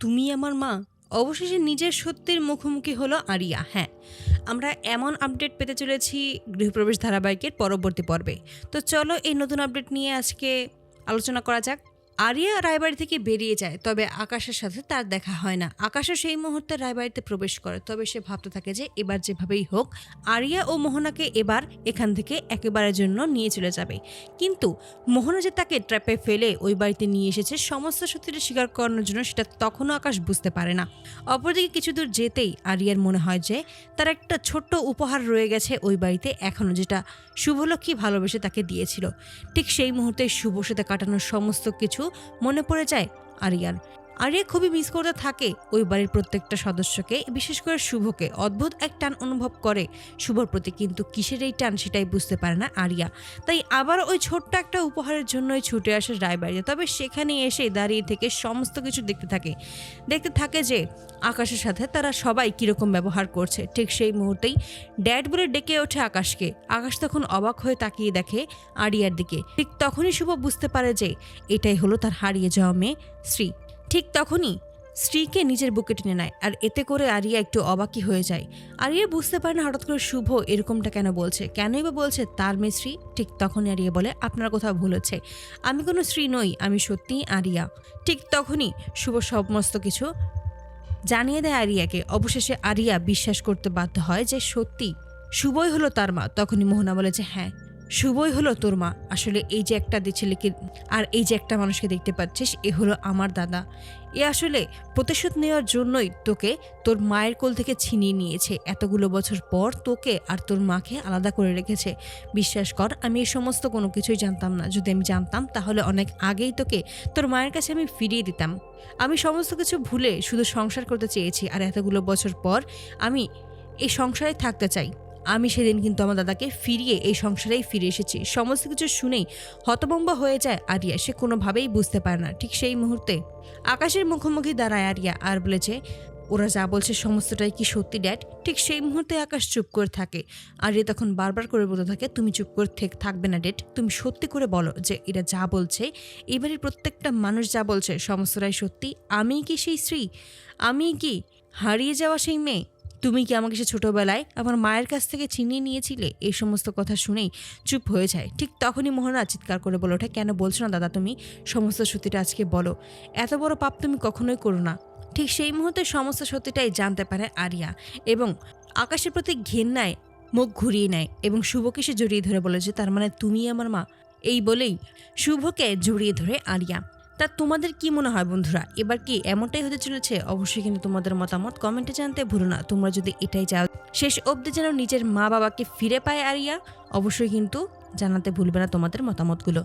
তুমি আমার মা? অবশেষে নিজের সত্যের মুখোমুখি হলো আরিয়া। হ্যাঁ, আমরা এমন আপডেট পেতে চলেছি গৃহপ্রবেশ ধারাবাহিকের পরবর্তী পর্বে। তো চলো এই নতুন আপডেট নিয়ে আজকে আলোচনা করা যাক। আরিয়া রায়বাড়ি থেকে বেরিয়ে যায়, তবে আকাশের সাথে তার দেখা হয় না। আকাশও সেই মুহূর্তে রায়বাড়িতে প্রবেশ করে, তবে সে ভাবতে থাকে যে এবার যেভাবেই হোক আরিয়া ও মোহনাকে এবার এখান থেকে একেবারের জন্য নিয়ে চলে যাবে। কিন্তু মোহনা যে তাকে ট্র্যাপে ফেলে ওই বাড়িতে নিয়ে এসেছে সমস্ত সত্যিটা স্বীকার করানোর জন্য, সেটা তখনও আকাশ বুঝতে পারে না। অপরদিকে কিছু দূর যেতেই আরিয়ার মনে হয় যে তার একটা ছোট্ট উপহার রয়ে গেছে ওই বাড়িতে এখনও, যেটা শুভলক্ষ্মী ভালোবেসে তাকে দিয়েছিল। ঠিক সেই মুহূর্তে শুভ সাথে কাটানোর সমস্ত কিছু মনে পড়ে যায় আরিয়ার। আরিয়া খুবই মিস করতে থাকে ওই বাড়ির প্রত্যেকটা সদস্যকে, বিশেষ করে শুভকে। অদ্ভুত এক টান অনুভব করে শুভর প্রতি, কিন্তু কিসের এই টান সেটাই বুঝতে পারে না আরিয়া। তাই আবার ওই ছোট্ট একটা উপহারের জন্যই ছুটে আসে রায়বাড়িতে। তবে সেখানে এসে দাঁড়িয়ে থেকে সমস্ত কিছু দেখতে থাকে যে আকাশের সাথে তারা সবাই কিরকম ব্যবহার করছে। ঠিক সেই মুহূর্তেই ড্যাড বলে ডেকে ওঠে আকাশকে। আকাশ তখন অবাক হয়ে তাকিয়ে দেখে আরিয়ার দিকে। ঠিক তখনই শুভ বুঝতে পারে যে এটাই হলো তার হারিয়ে যাওয়া মেয়ে শ্রী। ঠিক তখনই স্ত্রীকে নিজের বুকে টেনে নেয়, আর এতে করে আরিয়া একটু অবাকই হয়ে যায়। আরিয়া বুঝতে পারে না হঠাৎ করে শুভ এরকমটা কেন বলছে, কেনই বা বলছে তার মেয়ে শ্রী। ঠিক তখনই আরিয়া বলে, আপনার কোথাও ভুল হচ্ছে, আমি কোনো স্ত্রী নই, আমি সত্যিই আরিয়া। ঠিক তখনই শুভ সমস্ত কিছু জানিয়ে দেয় আরিয়াকে। অবশেষে আরিয়া বিশ্বাস করতে বাধ্য হয় যে সত্যি শুভই হলো তার মা। তখনই মোহনা বলে যে হ্যাঁ, শুভই হলো তোর মা। আসলে এই যে একটা ছেলেকে আর এই যে একটা মানুষকে দেখতে পাচ্ছিস, এ হলো আমার দাদা। এ আসলে প্রতিশোধ নেওয়ার জন্যই তোকে তোর মায়ের কোল থেকে ছিনিয়ে নিয়েছে। এতগুলো বছর পর তোকে আর তোর মাকে আলাদা করে রেখেছে। বিশ্বাস কর, আমি এই সমস্ত কোনো কিছুই জানতাম না। যদি আমি জানতাম তাহলে অনেক আগেই তোকে তোর মায়ের কাছে আমি ফিরিয়ে দিতাম। আমি সমস্ত কিছু ভুলে শুধু সংসার করতে চেয়েছি, আর এতগুলো বছর পর আমি এই সংসারে থাকতে চাই। আমি সেদিন কিন্তু আমার দাদাকে ফিরিয়ে এই সংসারেই ফিরে এসেছি। সমস্ত কিছু শুনেই হতভম্ব হয়ে যায় আরিয়া। সে কোনোভাবেই বুঝতে পারে না। ঠিক সেই মুহূর্তে আকাশের মুখোমুখি দাঁড়ায় আরিয়া আর বলেছে, ওরা যা বলছে সমস্তটাই কি সত্যি ড্যাড? ঠিক সেই মুহূর্তে আকাশ চুপ করে থাকে। আরিয়া তখন বারবার করে বলতে থাকে, তুমি চুপ করে থাকবে না ড্যাড, তুমি সত্যি করে বলো যে এরা যা বলছে, এবারের প্রত্যেকটা মানুষ যা বলছে সমস্তটাই সত্যি। আমি কি সেই স্ত্রী? আমি কি হারিয়ে যাওয়া সেই মেয়ে? তুমি কি আমাকে সে ছোটবেলায় আমার মায়ের কাছ থেকে ছিনিয়ে নিয়েছিলে? এই সমস্ত কথা শুনেই চুপ হয়ে যায়। ঠিক তখনই মোহনা চিৎকার করে বলে ওঠে, কেন বলছো না দাদা তুমি? সমস্ত সত্যিটা আজকে বলো। এত বড় পাপ তুমি কখনোই করো না। ঠিক সেই মুহূর্তে সমস্ত সত্যিটাই জানতে পারে আরিয়া, এবং আকাশের প্রতি ঘেন্নায় মুখ ঘুরিয়ে নেয় এবং শুভকে সে জড়িয়ে ধরে বলে যে তার মানে তুমি আমার মা। এই বলেই শুভকে জড়িয়ে ধরে আরিয়া। তা তোমাদের কি মনে হয় বন্ধুরা, এবার কি এমনটাই হতে চলেছে? অবশ্যই কিন্তু তোমাদের মতামত কমেন্টে জানতে ভুলো না। তোমরা যদি এটাই চাও শেষ অবধি যেন নিজের মা বাবাকে ফিরে পায় আরিয়া, অবশ্যই কিন্তু জানাতে ভুলবে না তোমাদের মতামতগুলো।